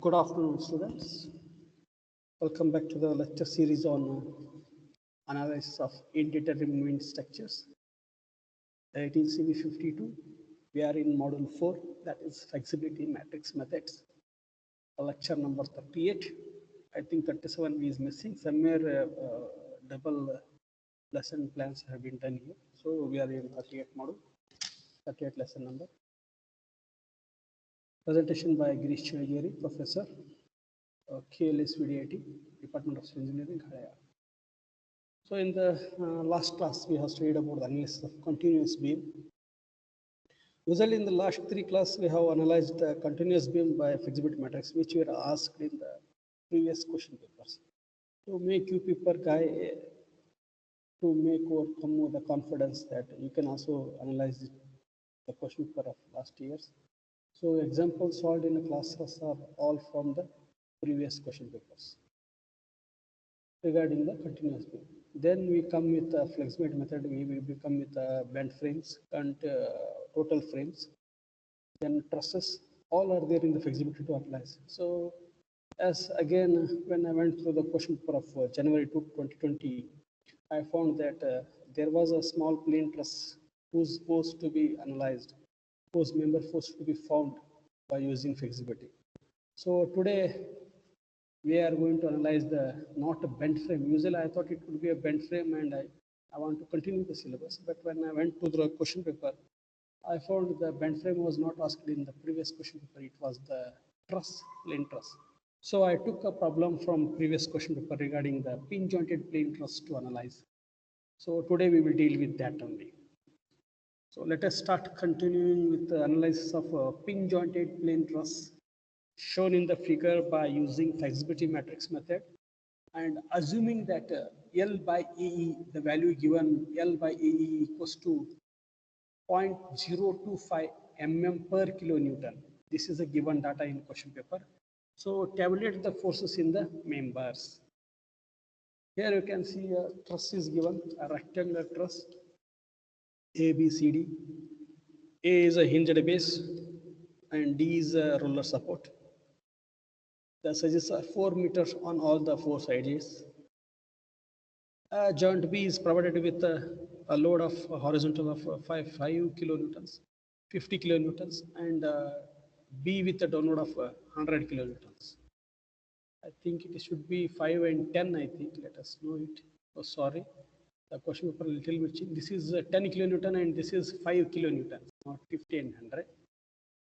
Good afternoon, students. Welcome back to the lecture series on analysis of indeterminate structures. 18CV52. We are in module 4, that is flexibility matrix methods. Lecture number 38. I think 37 is missing. Somewhere double lesson plans have been done here. So we are in 38 module, 38 lesson number. Presentation by Girish Chagiri, Professor, KLS VDIT, Department of Civil Engineering, Khaya. So in the last class, we have studied about the analysis of continuous beam. Usually in the last three classes, we have analyzed the continuous beam by flexibility matrix, which were asked in the previous question papers. To make you people to make or come with the confidence that you can also analyze the question paper of last years. So examples solved in the classes are all from the previous question papers regarding the continuous beam. Then we come with the flexibility method. We will come with bent frames and total frames. Then trusses, all are there in the flexibility to analyze. So as again, when I went through the question paper of January 2, 2020, I found that there was a small plane truss whose force to be analyzed, whose member force to be found by using flexibility. So today we are going to analyze the not a bent frame. Usually I thought it would be a bent frame and I want to continue the syllabus. But when I went to the question paper, I found the bent frame was not asked in the previous question paper. It was the truss, plane truss. So I took a problem from previous question paper regarding the pin jointed plane truss to analyze. So today we will deal with that only. So let us start continuing with the analysis of a pin jointed plane truss shown in the figure by using flexibility matrix method and assuming that L by AE, the value given L by AE equals to 0.025 mm per kilonewton. This is a given data in question paper. So tabulate the forces in the members. Here you can see a truss is given, a rectangular truss, A, B, C, D. A is a hinged base and D is a roller support. The sizes are 4 meters on all the four sides. Joint B is provided with a load of horizontal of 5 kilonewtons, 50 kilonewtons, and B with a download of 100 kilonewtons. I think it should be 5 and 10, I think. Let us know it. Oh, sorry. The question paper a little bit changed. This is 10 kilonewton and this is 5 kilonewton, not 50 and 100.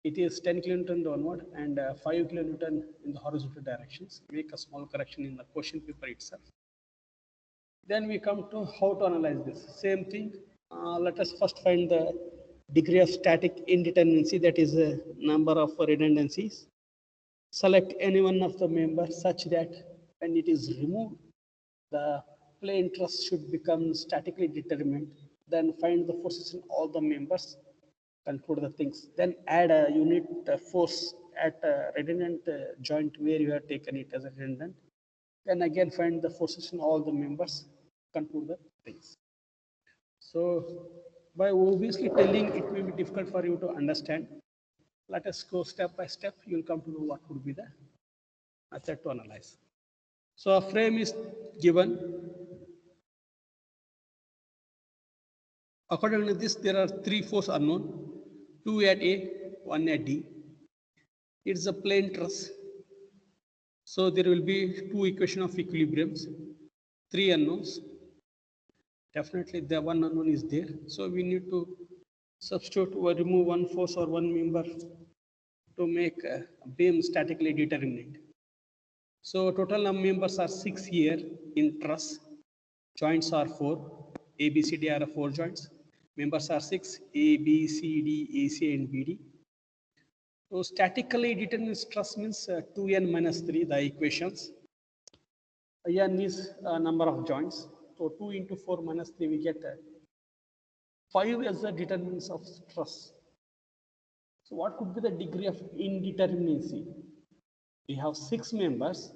It is 10 kilonewton downward and 5 kilonewton in the horizontal directions. Make a small correction in the question paper itself. Then we come to how to analyze this. Same thing. Let us first find the degree of static indeterminacy, that is the number of redundancies. Select any one of the members such that when it is removed, the plane truss should become statically determined. Then find the forces in all the members. Conclude the things. Then add a unit force at a redundant joint where you have taken it as a redundant. Then again find the forces in all the members. Conclude the things. So by obviously telling, it may be difficult for you to understand. Let us go step by step. You will come to know what would be the method to analyze. So a frame is given. According to this, there are 3 forces unknown. 2 at A, 1 at D. It's a plane truss. So there will be 2 equations of equilibriums, 3 unknowns. Definitely the one unknown is there. So we need to substitute or remove one force or one member to make a beam statically determined. So total members are 6 here in truss. Joints are 4. A, B, C, D are 4 joints. Members are 6, A, B, C, D, AC and BD. So statically determined truss means 2n minus 3, the equations. N is number of joints. So 2 into 4 minus 3, we get 5 as the determinants of truss. So what could be the degree of indeterminacy? We have 6 members.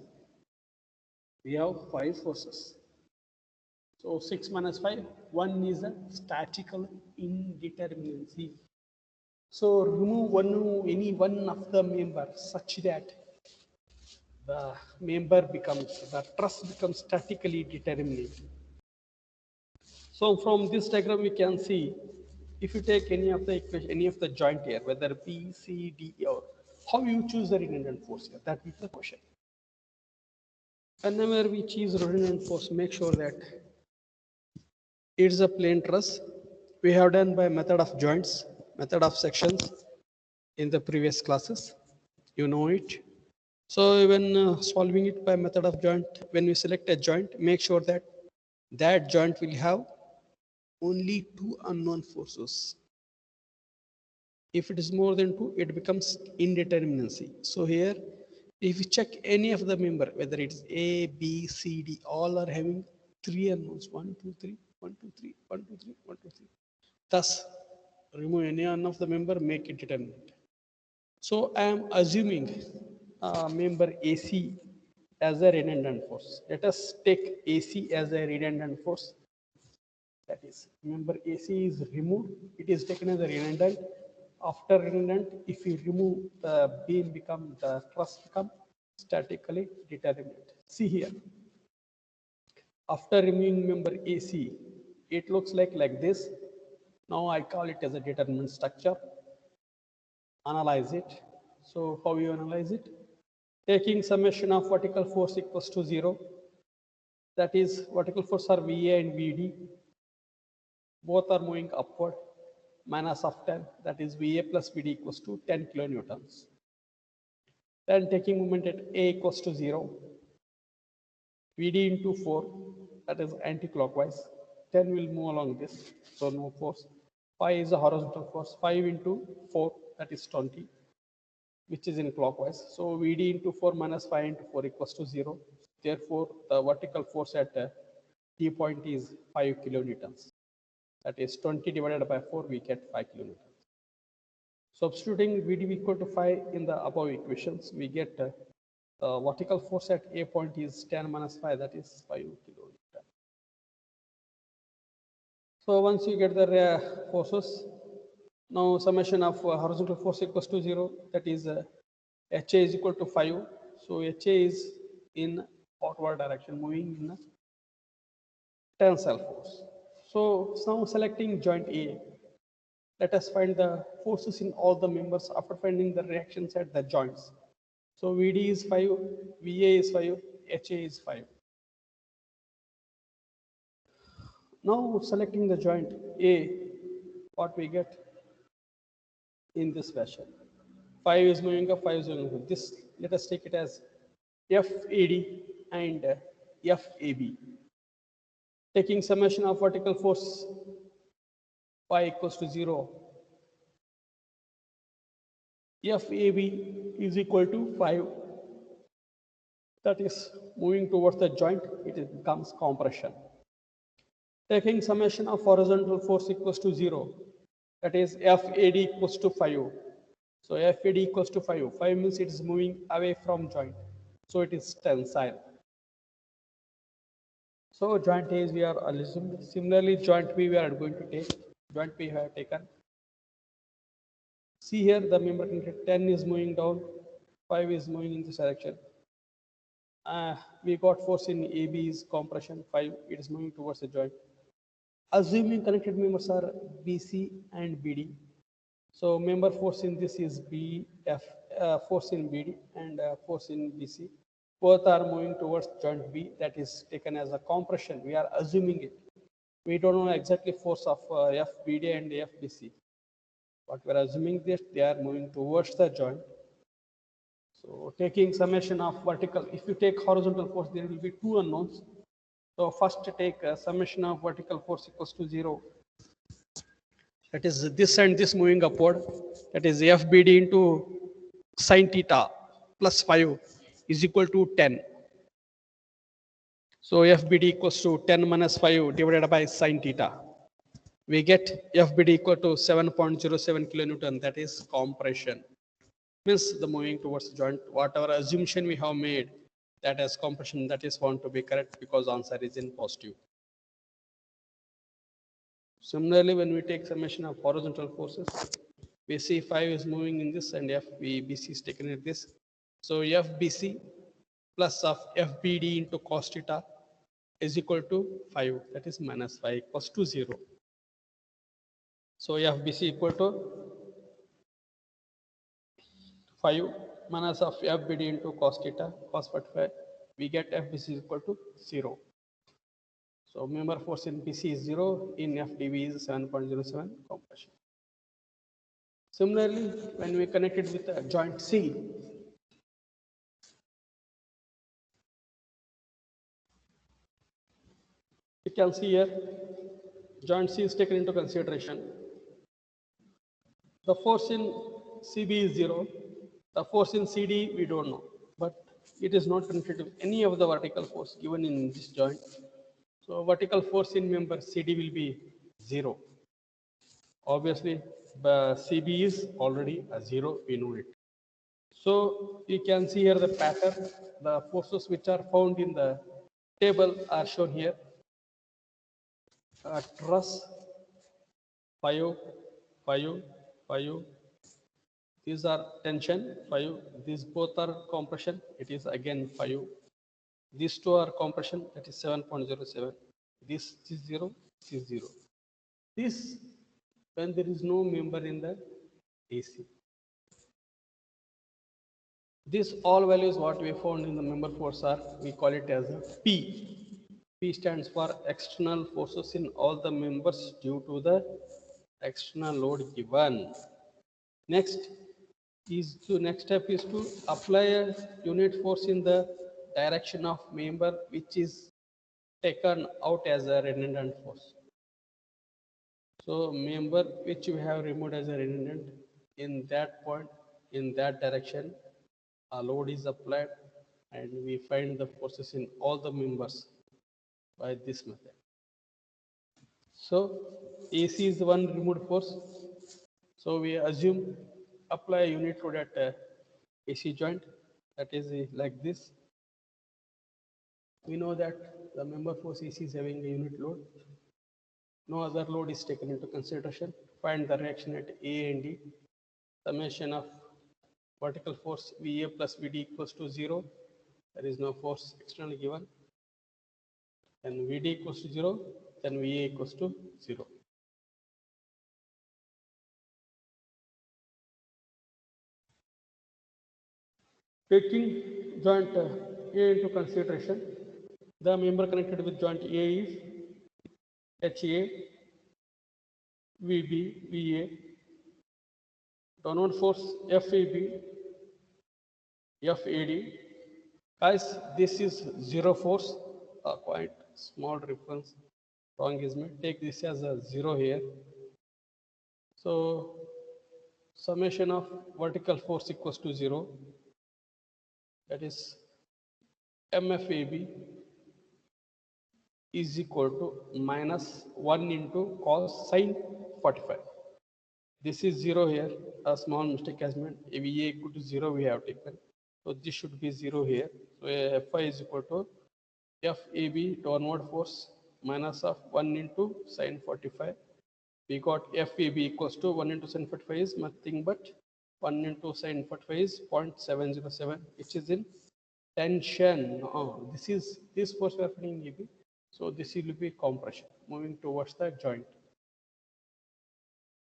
We have 5 forces. So 6 minus 5, 1 is a statical indeterminacy. So remove any one of the members such that the truss becomes statically determinate. So from this diagram we can see, if you take any of the equation, any of the joint here, whether B, C, D, or how you choose the redundant force here, that is the question. Whenever we choose redundant force, make sure that it's a plain truss. We have done by method of joints, method of sections in the previous classes. You know it. So when solving it by method of joint, when we select a joint, make sure that that joint will have only two unknown forces. If it is more than two, it becomes indeterminacy. So here, if you check any of the member, whether it's A, B, C, D, all are having three unknowns: 1, 2, 3, 1, 2, 3, 1, 2, 3, 1, 2, 3. Thus, remove any one of the member, make it determinate. So I am assuming member AC as a redundant force. Let us take AC as a redundant force. That is, remember AC is removed, it is taken as a redundant. After redundant, if you remove the beam, the truss become statically determinate. See here, after removing member AC, it looks like this. Now I call it as a determinant structure. Analyze it. So how you analyze it? Taking summation of vertical force equals to 0. That is, vertical force are VA and VD. Both are moving upward. Minus of 10, that is VA plus VD equals to 10 kilonewtons. Then taking moment at A equals to 0, VD into 4, that is anti-clockwise. 10 will move along this, so no force. 5 is a horizontal force. 5 into 4, that is 20, which is in clockwise. So VD into 4 minus 5 into 4 equals to 0. Therefore, the vertical force at D point is 5 kilonewtons. That is 20 divided by 4, we get 5 kilonewtons. Substituting VD equal to 5 in the above equations, we get vertical force at A point is 10 minus 5, that is 5 kilonewton. So once you get the forces, now summation of horizontal force equals to 0, that is HA is equal to 5. So HA is in outward direction, moving in a tensile force. So now selecting joint A, let us find the forces in all the members after finding the reactions at the joints. So VD is 5, VA is 5, HA is 5. Now selecting the joint A, what we get in this fashion. 5 is moving up, 5 is moving up. This, let us take it as FAD and FAB. Taking summation of vertical force y equals to 0, FAB is equal to 5. That is moving towards the joint, it becomes compression. Taking summation of horizontal force equals to 0, that is FAD equals to 5. So FAD equals to 5. 5 means it is moving away from joint. So it is tensile. So joint A is we are assumed. Similarly, joint B we are going to take. Joint B we have taken. See here the member 10 is moving down, 5 is moving in this direction. We got force in AB is compression, 5, it is moving towards the joint. Assuming connected members are BC and BD. So member force in this is BF, force in BD and force in BC. Both are moving towards joint B, that is taken as a compression. We are assuming it. We don't know exactly force of FBD and FBC. But we are assuming that they are moving towards the joint. So taking summation of vertical, if you take horizontal force, there will be two unknowns. So first take summation of vertical force equals to 0. That is this and this moving upward. That is FBD into sine theta plus 5 is equal to 10. So FBD equals to 10 minus 5 divided by sine theta. We get FBD equal to 7.07 kilonewton, that is compression. Means the moving towards the joint, whatever assumption we have made, that as compression, that is found to be correct because answer is in positive. Similarly, when we take summation of horizontal forces, we see 5 is moving in this and FBC is taken at this. So FBC plus of FBD into cos theta is equal to 5, that is minus 5 equals to 0. So FBC equal to 5 minus of FBD into cos theta, cos 45, we get FBC equal to 0. So member force in BC is 0, in FDB is 7.07 compression. Similarly, when we connect it with a joint C, you can see here, joint C is taken into consideration. The force in CB is 0. The force in CD we don't know, but it is not connected to any of the vertical force given in this joint. So vertical force in member CD will be 0. Obviously, the CB is already a 0, we know it. So you can see here the pattern. The forces which are found in the table are shown here. Truss, 5, 5, 5. These are tension, 5. These both are compression, it is again 5. These two are compression, that is 7.07. This is 0, this is 0. This when there is no member in the AC. These all values what we found in the member force are, we call it as a P. P stands for external forces in all the members due to the external load given. Next step is to apply a unit force in the direction of member which is taken out as a redundant force. So member which we have removed as a redundant, in that point, in that direction, a load is applied and we find the forces in all the members by this method. So AC is the one removed force. So we assume apply a unit load at AC joint, that is like this. We know that the member force AC is having a unit load. No other load is taken into consideration. Find the reaction at A and D. Summation of vertical force VA plus VD equals to 0. There is no force externally given. And VD equals to 0, then VA equals to 0. Taking joint A into consideration, the member connected with joint A is HA, VB, VA, downward force FAB, FAD. Guys, this is 0 force, quite small difference, wrong is made. Take this as a 0 here. So summation of vertical force equals to 0, that is MFAB is equal to minus 1 into cos sine 45. This is 0 here, a small mistake has made. VA equal to 0 we have taken. So this should be 0 here. So Fi is equal to FAB downward force minus of 1 into sine 45. We got FAB equals to 1 into sine 45 is nothing but 1 into sine 45 is 0.707, which is in tension. Oh, this force we are finding in EB. So this will be compression moving towards the joint.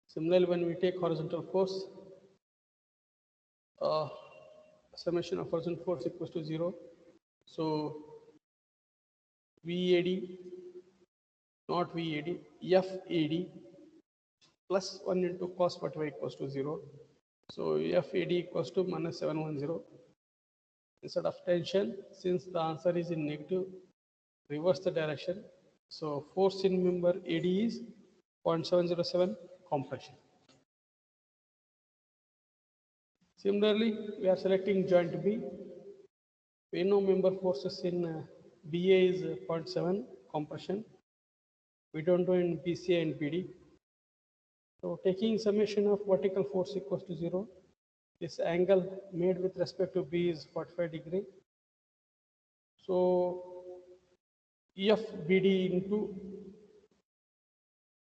Similarly, when we take horizontal force, summation of horizontal force equals to 0. So VAD, not VAD, FAD plus 1 into cos 45 equals to 0. So FAD equals to minus 710. Instead of tension, since the answer is in negative, reverse the direction. So force in member AD is 0.707 compression. Similarly, we are selecting joint B. We know member forces in BA is 0.7 compression. We don't know in BCA and BD. So taking summation of vertical force equals to 0, this angle made with respect to B is 45 degree. So FBD into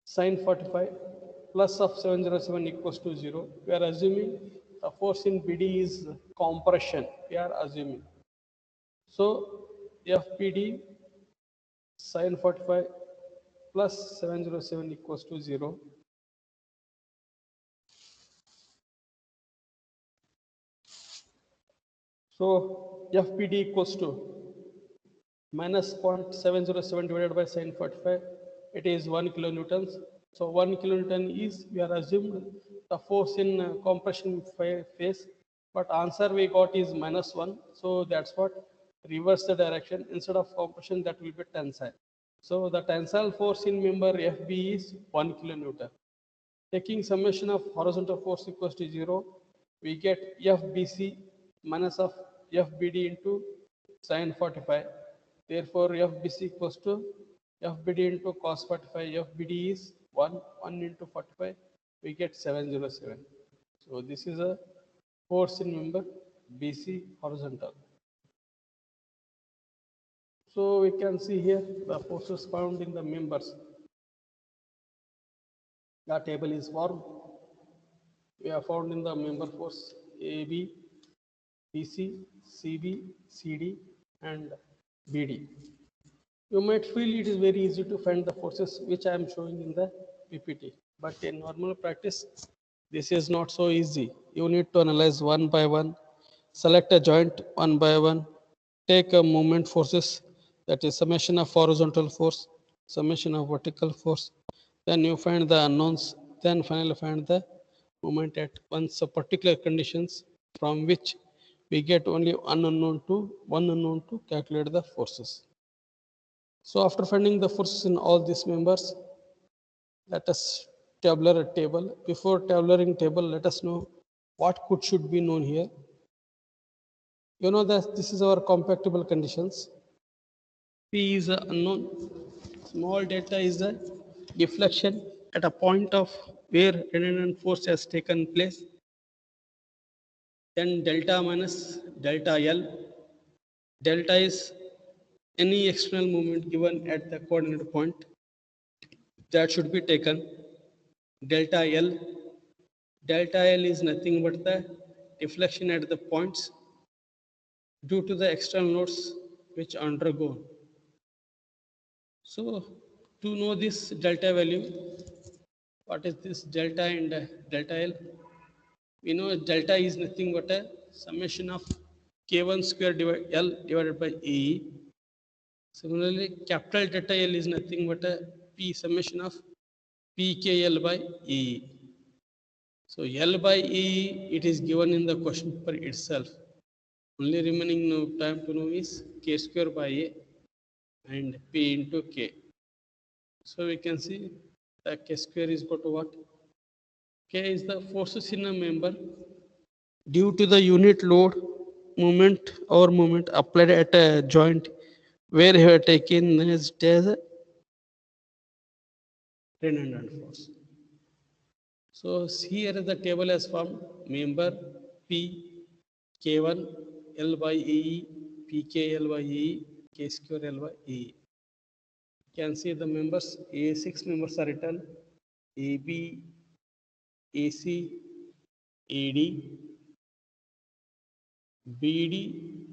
sine 45 plus of 707 equals to 0. We are assuming the force in BD is compression. We are assuming. So FPD sin 45 plus 707 equals to 0. So FPD equals to minus 0.707 divided by sin 45. It is 1 kilonewtons. So 1 kilonewton is, we are assumed the force in compression phase, but answer we got is minus 1. So that's what, reverse the direction. Instead of compression, that will be tensile. So the tensile force in member FB is 1 kilonewton. Taking summation of horizontal force equals to 0, we get FBC minus of FBD into sin 45. Therefore, FBC equals to FBD into cos 45. FBD is 1 into 45. We get 707. So this is a force in member BC horizontal. So we can see here the forces found in the members. The table is formed. We are found in the member force AB, BC, CB, CD, and BD. You might feel it is very easy to find the forces which I am showing in the PPT. But in normal practice, this is not so easy. You need to analyze one by one, select a joint one by one, take a moment forces, that is summation of horizontal force, summation of vertical force. Then you find the unknowns, then finally find the moment at once a particular conditions from which we get only one unknown to calculate the forces. So after finding the forces in all these members, let us tabular a table. Before tabulating table, let us know what should be known here. You know that this is our compactable conditions. P is a unknown. Small delta is the deflection at a point of where redundant force has taken place. Then delta minus delta L. Delta is any external movement given at the coordinate point that should be taken. Delta L. Delta L is nothing but the deflection at the points due to the external loads which undergo. So to know this delta value, what is this delta and delta L? We know delta is nothing but a summation of K1 square L divided by E. Similarly, capital delta L is nothing but a P summation of PKL by E. So L by E, it is given in the question paper itself. Only remaining now time to know is K square by A and P into K. So we can see that K square is equal to what? K is the forces in a member due to the unit load moment applied at a joint where you have taken as redundant force. So here the table has formed member P K1 L by E, PK L by E, K square L by E. You can see the members, A6 members are written AB, AC, AD, BD,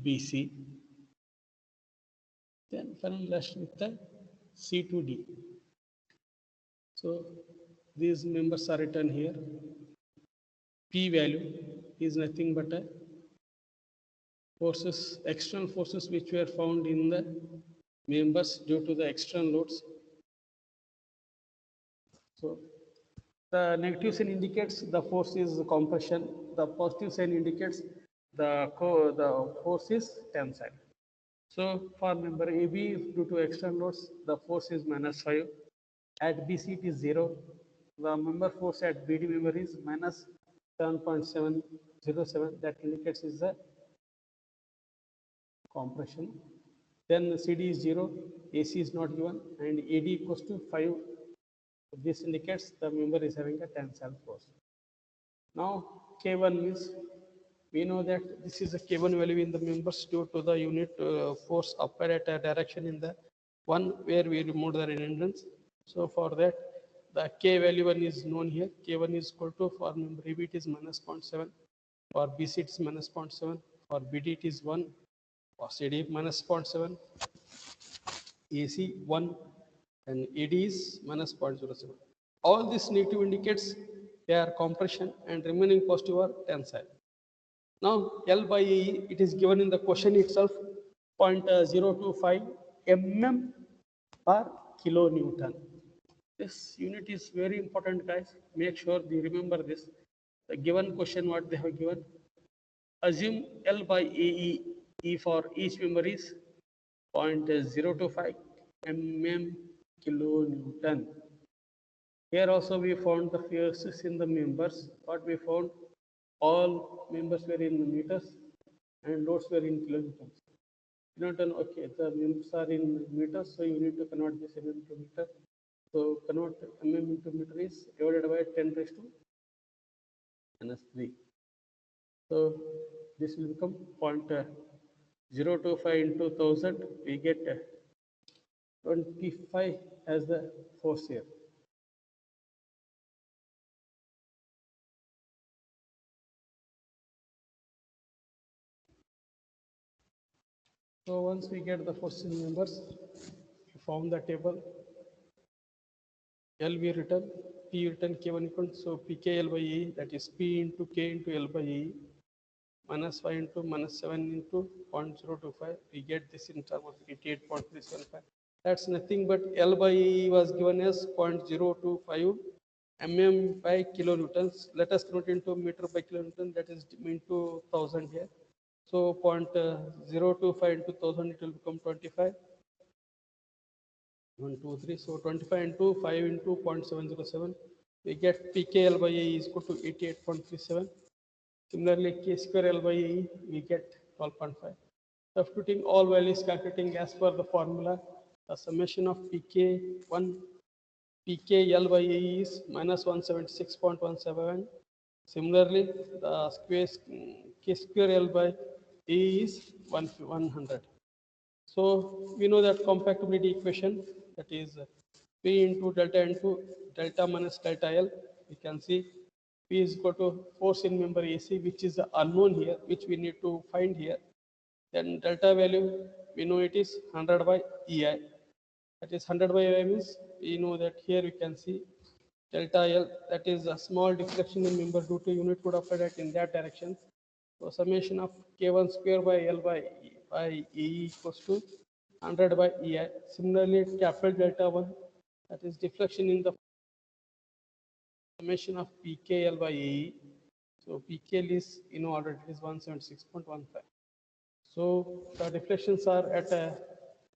BC. Then finally last with the C to D. So these members are written here. P value is nothing but a forces, external forces which were found in the members due to the external loads. So the negative sign indicates the force is compression. The positive sign indicates the force is tensile. So for member AB, due to external loads, the force is minus 5. At BC it is 0. The member force at BD member is minus 7.707. That indicates is the compression. Then CD is 0, AC is not given, and AD equals to 5. This indicates the member is having a tensile force. Now K1 means, we know that this is a K1 value in the members due to the unit force applied at a direction in the one where we remove the redundance. So for that, the K value 1 is known here. K1 is equal to, for member AB it is minus 0.7, for BC it is minus 0.7, for BD it is 1, CD minus 0.7, AC 1, and AD is minus 0.07. All this negative indicates they are compression and remaining positive are tensile. Now L by E, it is given in the question itself 0.025 mm per kilonewton. This unit is very important, guys. Make sure you remember this. The given question, what they have given. Assume L by AE, E for each member is 0.025 mm kilonewton. Here also we found the forces in the members. What we found, all members were in meters and loads were in kilonewtons. Kilonewton, okay, the members are in meters, so you need to convert this into meter. So convert mm into meter is divided by 10 raised to minus 3. So this will become 0.025 into 1000. We get 25 as the force here. So once we get the force in numbers, we found the table. L we written, P written K1 equal, so PKL by E, that is P into K into L by E, minus 5 into minus 7 into 0.025. We get this in terms of 88.375. That's nothing but L by E was given as 0.025 mm by kilonewtons. Let us convert into meter by kilonewton, that is into 1000 here. So 0.025 into 1000, it will become 25. 1, 2, 3. So 25 into 5 into 0.707. We get PKL by A is equal to 88.37. Similarly, K square L by A, we get 12.5. Substituting all values, calculating as per the formula, the summation of PK1, PKL by A is minus 176.17. Similarly, the K square L by A is 100. So we know that compactability equation, that is P into delta minus delta L. We can see P is equal to force in member AC, which is unknown here, which we need to find here. Then delta value, we know it is 100 by EI. That is 100 by EI means we know that here we can see delta L, that is a small deflection in member due to unit load applied at in that direction. So summation of K1 square by L by E equals to 100 by EI. Similarly, capital delta 1, that is deflection in the summation of PKL by AE. So PKL is, you know, already it is 176.15. So the deflections are at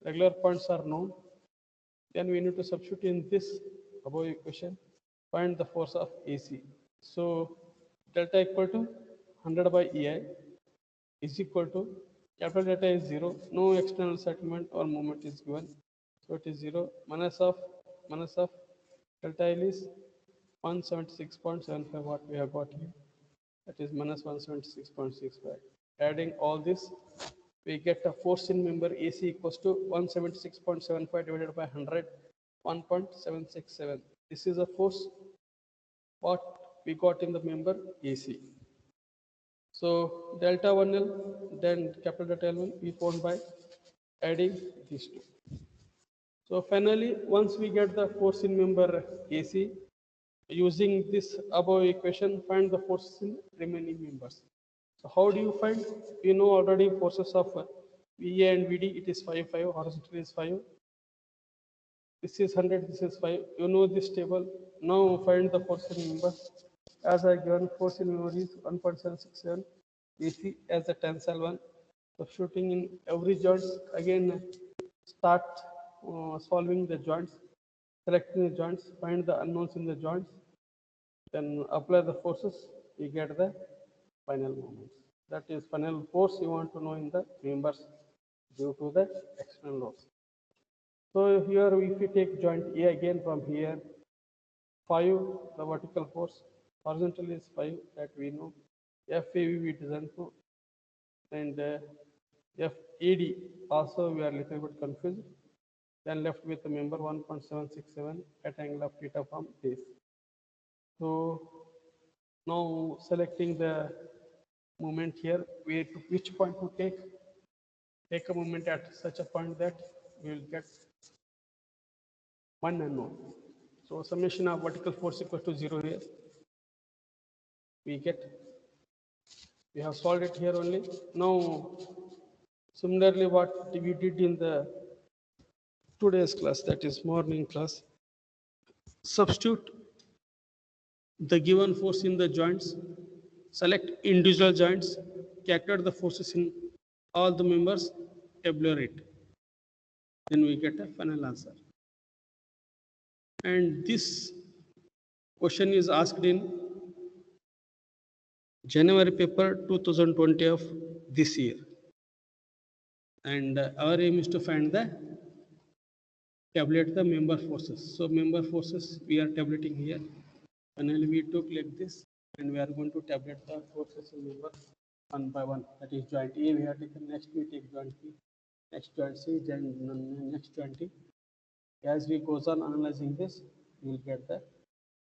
regular points are known. Then we need to substitute in this above equation, find the force of AC. So delta equal to 100 by EI is equal to capital delta is 0, no external settlement or moment is given, so it is 0, minus of delta L is 176.75, what we have got here, that is minus 176.65. Adding all this, we get a force in member AC equals to 176.75 divided by 100, 1.767. This is a force what we got in the member AC. So delta 1L, then capital delta L1 we found by adding these two. So finally, once we get the force in member AC, using this above equation, find the forces in remaining members. So how do you find? We know already forces of VA and VD, it is 5, horizontal is 5. This is 100, this is 5. You know this table. Now find the force in members. As I given force in member is 1.767. AC as a tensile one. Substituting in every joint, again start solving the joints, selecting the joints, find the unknowns in the joints, then apply the forces, you get the final moments. That is final force you want to know in the members due to the external loads. So here if we take joint A again from here, 5 the vertical force, horizontal is 5 that we know, FAV we didn't know, and FAD also we are a little bit confused. Then left with the member 1.767 at angle of theta from this. So now selecting the moment here, which point to take, take a moment at such a point that we will get one unknown. So summation of vertical force equal to 0 here. We get, we have solved it here only. Now, similarly, what we did in the today's class, that is morning class, substitute the given force in the joints, select individual joints, calculate the forces in all the members, tabulate it. Then we get a final answer. And this question is asked in January paper 2020 of this year. And our aim is to find the tabulate the member forces. So member forces we are tabulating here. Finally, we took like this, and we are going to tabulate the forces in member one by one. That is joint A we have taken, next we take joint B, next joint C, then next joint D. As we goes on analyzing this, we will get the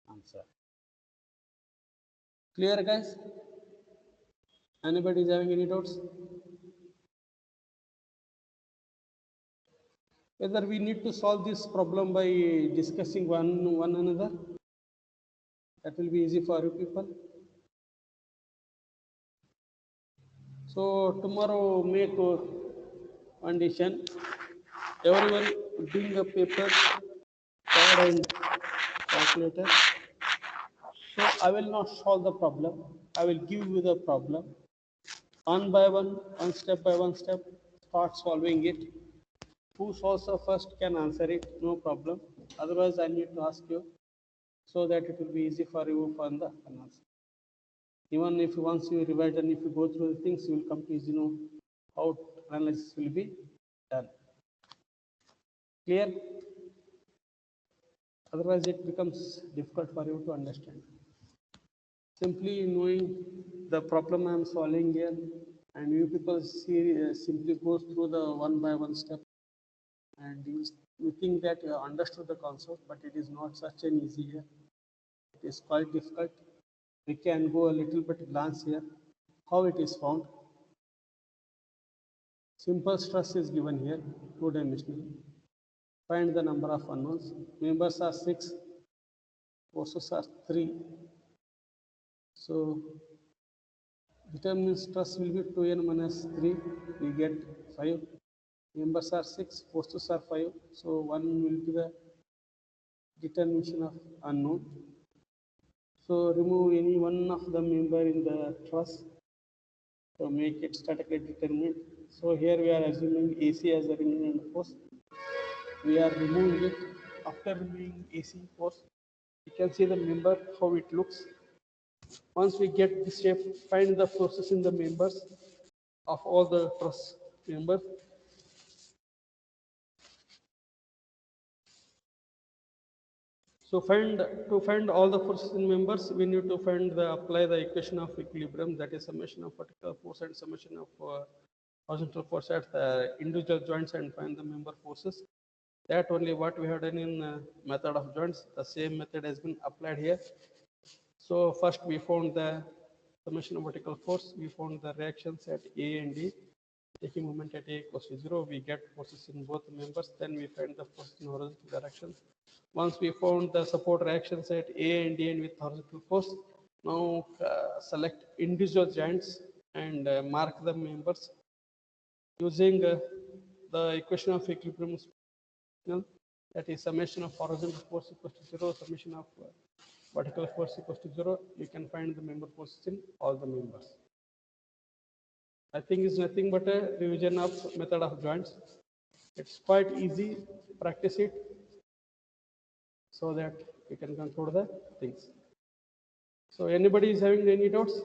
answer. Clear, guys? Anybody is having any doubts? Whether we need to solve this problem by discussing one another, that will be easy for you people. So tomorrow make one decision. Everyone bring a paper, pad and calculator. So I will not solve the problem. I will give you the problem. One by one step by one step, start solving it. Who solves the first can answer it, no problem. Otherwise, I need to ask you so that it will be easy for you for the answer. Even if once you revise and if you go through the things, you will come to easy know how analysis will be done. Clear? Otherwise, it becomes difficult for you to understand. Simply knowing the problem I am solving here, and you people see, simply go through the one by one step, and you think that you understood the concept, but it is not such an easy here. It is quite difficult. We can go a little bit glance here, how it is found. Simple stress is given here, two-dimensional. Find the number of unknowns. Members are 6, forces are 3. So determinant stress will be 2n minus 3. We get 5. Members are 6, forces are 5. So 1 will be the determination of unknown. So remove any one of the member in the truss. So make it statically determined. So here we are assuming AC as a remnant force. We are removing it. After removing AC force, you can see the member how it looks. Once we get this shape, find the forces in the members of all the truss members. So to find all the forces in members, we need to apply the equation of equilibrium, that is summation of vertical force and summation of horizontal force at the individual joints, and find the member forces. That only what we have done in method of joints. The same method has been applied here. So first we found the summation of vertical force. We found the reactions at A and D. Taking moment at A equals to 0, we get forces in both members. Then we find the force in horizontal directions. Once we found the support reactions at A and D and with horizontal force, now select individual joints and mark the members using the equation of equilibrium, that is summation of horizontal force equals to 0, summation of vertical force equals to 0. You can find the member forces in all the members. I think it's nothing but a revision of method of joints. It's quite easy. Practice it so that you can conclude the things. So anybody is having any doubts?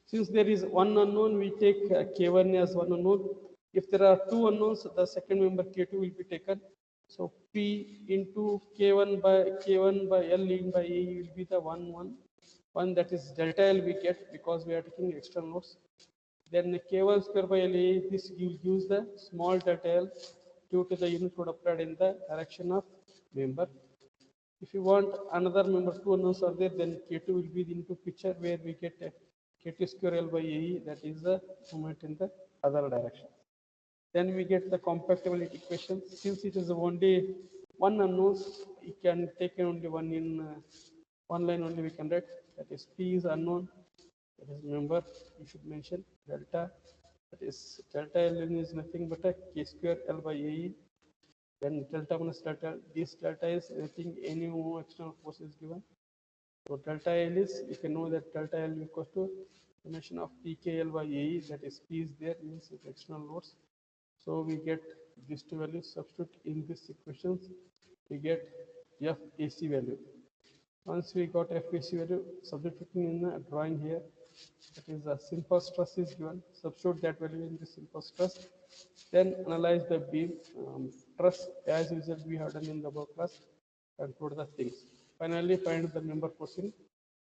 Since there is one unknown, we take K1 as one unknown. If there are two unknowns, the second member K2 will be taken. So P into K1 by L in by A will be the one that is delta L we get because we are taking external loads. Then K1 square by LA, this gives the small delta L due to the unit load applied in the direction of member. If you want another member, two unknowns are there, then K2 will be into picture where we get K2 square L by AE, that is the moment in the other direction. Then we get the compactability question. Since it is only one unknown, you can take only one in one line only we can write. That is P is unknown. That is, remember, you should mention delta. That is delta Ln is nothing but a k square L by AE. Then delta minus delta. This delta is anything, any external force is given. So delta L is, you can know that delta L equals to summation of PKL by AE, that is P is there, means it's external loads. So we get these two values, substitute in these equations, we get FAC value. Once we got FAC value, substituting in the drawing here, that is a simple stress is given, substitute that value in the simple stress, then analyze the beam truss as usual we have done in the above class, conclude the things. Finally, find the member force in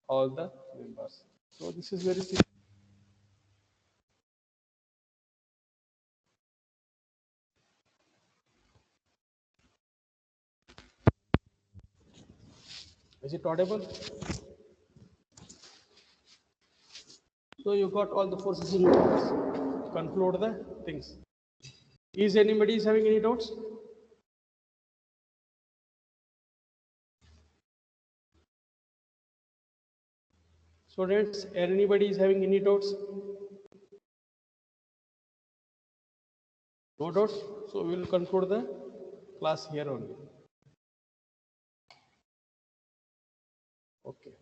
all the members. So this is very simple. Is it audible? So you got all the forces in members. Conclude the things. Is anybody is having any doubts? Students, anybody is having any doubts? No doubts? So we will conclude the class here only. Okay.